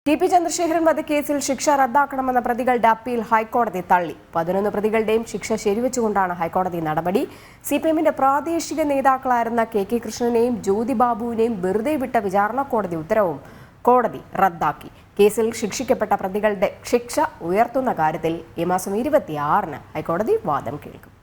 TP. Chandrasekharan വധക്കേസിൽ ശിക്ഷ റദ്ദാക്കണമെന്ന പ്രതികളുടെ അപ്പീൽ ഹൈക്കോടതി തള്ളി. 11 പ്രതികളുടെയും ശിക്ഷ ശരിവെച്ചുകൊണ്ടാണ് ഹൈക്കോടതി നടപടി. സിപിഎമ്മിന്റെ പ്രാദേശിക നേതാക്കളായിരുന്ന കെ കൃഷ്ണനെയും ജ്യോതിബാബുവിനെയും വെറുതെ വിട്ട വിചാരണ കോടതി ഉത്തരവും കോടതി റദ്ദാക്കി. കേസിൽ ശിക്ഷിക്കപ്പെട്ട പ്രതികളുടെ ശിക്ഷ ഉയർത്തുന്ന കാര്യത്തിൽ ഈ മാസം 26-ന് ഹൈക്കോടതി വാദം കേൾക്കും.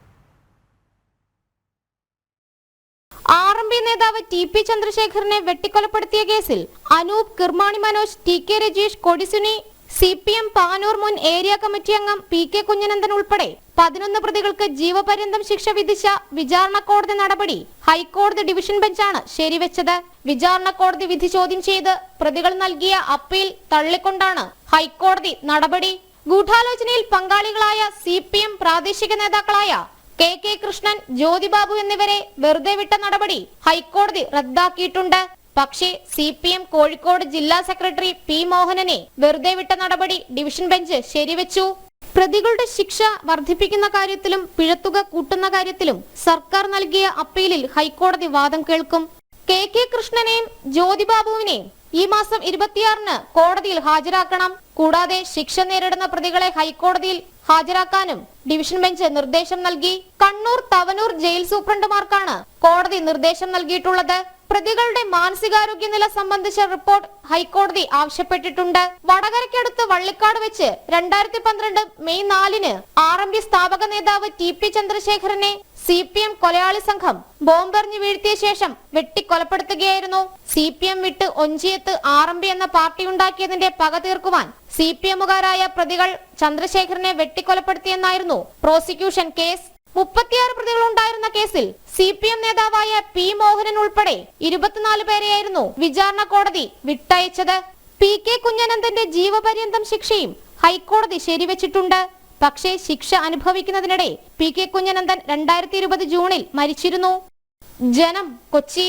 നേതാവ് ടി.പി. ചന്ദ്രശേഖരനെ വെട്ടിക്കൊലപ്പെടുത്തിയ കേസിൽ അനൂപ്, കിർമാണി മനോജ്, ടി.കെ. രജീഷ്, കൊടിസുനി, സിപിഎം പാനൂർ മുൻ ഏരിയ കമ്മിറ്റി അംഗം പി.കെ. കുഞ്ഞനന്ദൻ ഉൾപ്പെടെ 11 പ്രതികൾക്ക് ജീവപര്യന്തം ശിക്ഷ വിധിച്ച വിചാരണ കോടതി നടപടി ഹൈക്കോടതി ഡിവിഷൻ ബെഞ്ചാണ് ശരിവെച്ചത്. വിചാരണ കോടതി വിധി ചോദ്യം ചെയ്ത് പ്രതികൾ നൽകിയ അപ്പീൽ തള്ളിക്കൊണ്ടാണ് ഹൈക്കോടതി നടപടി. ഗൂഢാലോചനയിൽ പങ്കാളികളായ സിപിഎം പ്രാദേശിക നേതാക്കളായ കെ കൃഷ്ണൻ, ജ്യോതിബാബു എന്നിവരെ വെറുതെ വിട്ട നടപടി ഹൈക്കോടതി റദ്ദാക്കിയിട്ടുണ്ട്. പക്ഷേ സിപിഎം കോഴിക്കോട് ജില്ലാ സെക്രട്ടറി പി മോഹനനെ വെറുതെ വിട്ട നടപടി ഡിവിഷൻ ബെഞ്ച് ശരിവെച്ചു. പ്രതികളുടെ ശിക്ഷ വർദ്ധിപ്പിക്കുന്ന കാര്യത്തിലും പിഴത്തുക കൂട്ടുന്ന കാര്യത്തിലും സർക്കാർ നൽകിയ അപ്പീലിൽ ഹൈക്കോടതി വാദം കേൾക്കും. കെ കൃഷ്ണനെയും ജ്യോതിബാബുവിനെയും ഈ മാസം 26-ന് കോടതിയിൽ ഹാജരാക്കണം. കൂടാതെ ശിക്ഷ നേരിടുന്ന പ്രതികളെ ഹൈക്കോടതിയിൽ ഹാജരാക്കാനും ഡിവിഷൻ ബെഞ്ച് നിർദ്ദേശം നൽകി. കണ്ണൂർ, തവനൂർ ജയിൽ സൂപ്രണ്ടുമാർക്കാണ് കോടതി നിർദ്ദേശം നൽകിയിട്ടുള്ളത്. പ്രതികളുടെ മാനസികാരോഗ്യ നില സംബന്ധിച്ച റിപ്പോർട്ട് ഹൈക്കോടതി ആവശ്യപ്പെട്ടിട്ടുണ്ട്. വടകരയ്ക്കടുത്ത് വള്ളിക്കാട് വെച്ച് 2012 മെയ് 4-ന് RMP സ്ഥാപക നേതാവ് ടി.പി. ചന്ദ്രശേഖരനെ സിപിഎം കൊലയാളി സംഘം ബോംബെറിഞ്ഞ് വീഴ്ത്തിയ ശേഷം വെട്ടിക്കൊലപ്പെടുത്തുകയായിരുന്നു. സിപിഎം വിട്ട് ഒഞ്ചിയത്ത് RMP എന്ന പാർട്ടി ഉണ്ടാക്കിയതിന്റെ പക തീർക്കുവാൻ സിപിഎമ്മുകാരായ പ്രതികൾ ചന്ദ്രശേഖരനെ വെട്ടിക്കൊലപ്പെടുത്തിയെന്നായിരുന്നു പ്രോസിക്യൂഷൻ കേസ്. 36 പ്രതികളുണ്ടായിരുന്ന കേസിൽ സിപിഎം നേതാവായ പി മോഹനൻ ഉൾപ്പെടെ 24 പേരെയായിരുന്നു വിചാരണ കോടതി വിട്ടയച്ചത്. പി.കെ. കുഞ്ഞനന്ദന്റെ ജീവപര്യന്തം ശിക്ഷയും ഹൈക്കോടതി ശരിവെച്ചിട്ടുണ്ട്. പക്ഷേ ശിക്ഷ അനുഭവിക്കുന്നതിനിടെ പി.കെ. കുഞ്ഞനന്ദൻ 2020 ജൂണിൽ മരിച്ചിരുന്നു. ജനം, കൊച്ചി.